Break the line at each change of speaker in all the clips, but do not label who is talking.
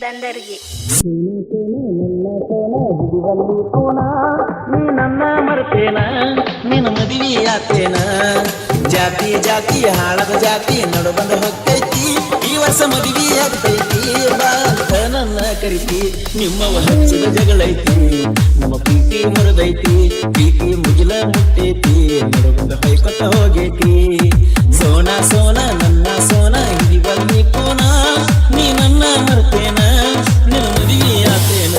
ದಂದರ್ಗಿ
ನೀ ನನ್ನ ಮರ್ತೇನ ನಿನ್ನ ಮದುವೆಯಾತೇನ ಜಾತಿ ಜಾತಿ ಹಾಳದ ಜಾತಿ ನಡು ಬಂದ ಹೊಕ್ಕೈತಿ ಈ ವರ್ಷ ಮದುವೆ ಆಗ್ತೈತಿ ಬಾಂತ ನನ್ನ ಕರಿತಿ ನಿಮ್ಮವ ಹಚ್ಚಿದ ಜಗಳೈತಿ ನಮ್ಮ ಪ್ರೀತಿ ಮುರಿದೈತಿ ಪ್ರೀತಿ ಮುಗಿಲ ಮುಟ್ಟೈತಿ ನಡು ಬಂದ ಹೊಯ್ಕೊತ ಹೋಗೈತಿ ಸೋನ ಸೋನ ನನ್ನ ಸೋನ ಹಿಡಿ ಬನ್ನಿ ಕೋನ ನೀ ನನ್ನ ಮರ್ತೇನ ನಿನ್ನ ಮದುವೆಯಾತೇನ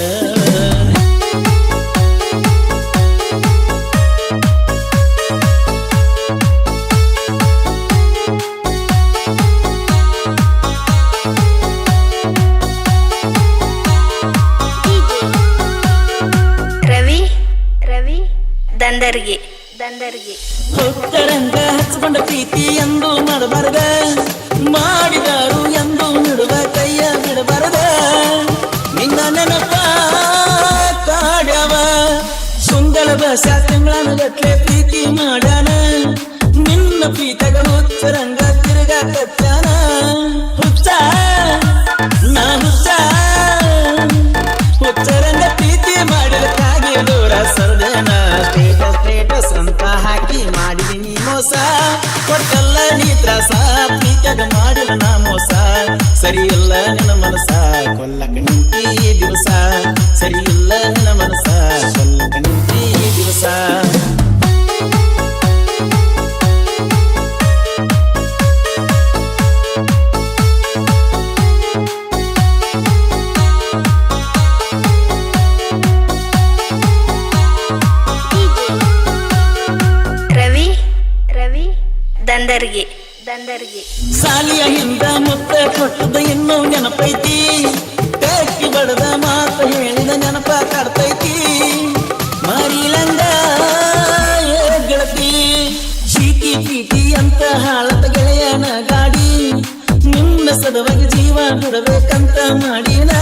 ದಂದರ್ಗಿ
ಹೊತ್ತರಂಗ ಹಚ್ಕೊಂಡ ಪ್ರೀತಿ ಎಂದು ಮಾಡಬಾರದ ಮಾಡಿದಾರು ಎಂದು ನಿಡುವ ಕೈಯ ಬಿಡಬಾರದ ನಿನ್ನ ನೆನಪ ಕಾಡ್ಯವ ಸುಂದರ ಬಸ ತಿಂಗಳನ ಗಟ್ಲೆ ಪ್ರೀತಿ ಮಾಡ್ಯಾನ ನಿನ್ನ ಪ್ರೀತಗ ಹುಚ್ಚರಂಗ ತಿರುಗ ಕಚ್ಚಾನ ಹುಚ್ಚ ನಾ ಹುಚ್ಚರಂಗ ಪ್ರೀತಿ ಮಾಡಿದಕ್ಕಾಗಿ ದೂರ ಸರ್ದೇನ ಸ್ಟೇಟಸ್ ಅಂತ ಹಾಕಿ ಮಾಡಿದೀನಿ ಮೋಸ ಕೊಟ್ಟಲ್ಲ ನೀ ತ್ರಾಸ ಪ್ರೀತಿಯಾಗ ಮಾಡಿದ ನಾ ಮೋಸ ಸರಿ ಇಲ್ಲ ನಿನ್ನ ಮನಸ ಕೊಲ್ಲಕ ನಿಂತಿ ದಿವಸ ಸರಿ ಇಲ್ಲ ನಿನ್ನ ಮನಸ ಕೊಲ್ಲಕ ನಿಂತಿ ದಿವಸ
ದಂದರ್ಗಿ
ಸಾಲಿಯ ಹಿಂದ ಮುತ್ತ ಕೊಟ್ಟದ ಇನ್ನೂ ನೆನಪೈತಿ ಕಕ್ಕಿ ಬಡದ ಮಾತು ಹೇಳಿದ ನೆನಪ ಕಾಡ್ತೈತಿ ಮಾರಿಲಂಗ ಗೆಳತಿ ಶೀತಿ ಪ್ರೀತಿ ಅಂತ ಹಾಳದ ಗೆಳೆಯನ ಗಾಡಿ ನಿನ್ನ ಸದವಾಗಿ ಜೀವ ಬಿಡಬೇಕಂತ ಮಾಡಿನ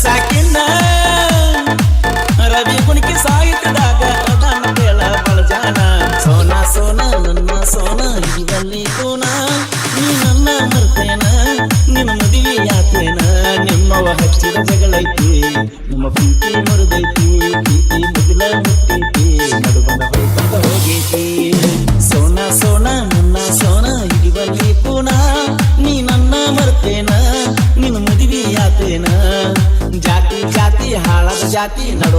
ಸಾಕಿನ ರವಿ ಕುಣಿಕೆ ಸಾಹಿತ್ಯದಾಗ ಅದನ್ನ ಕೇಳ ಬಳಜಾನ ಸೋನ ಸೋನ ನನ್ನ ಸೋನ ಇವಲ್ಲಿ ಕೋನ ನೀ ನನ್ನ ಮರ್ತೇನ ನಿನ್ನ ಮದುವೆಯಾತೇನ ನಿಮ್ಮವ ಹಚ್ಚಿದ ಜಗಳೈತಿ ನಿಮ್ಮ ಪ್ರೀತಿ ಮುರಿದೈತಿ ಪ್ರೀತಿ ಮುಗಿಲ ಮುಟ್ಟೈತಿ ನಡು ಬಂದ ಹೊಯ್ಕೊಂಡ ಹೋಗೈತಿ ಸೋನ ಸೋನ ನನ್ನ ಸೋನ ಇವಲ್ಲಿ ಕೋನ ನೀ ನನ್ನ ಮರ್ತೇನ ನಿನ್ನ ಮದುವೆಯಾತೇನ ಜಾತಿ ಜಾತಿ ಹಾಳದ ಜಾತಿ ನಡು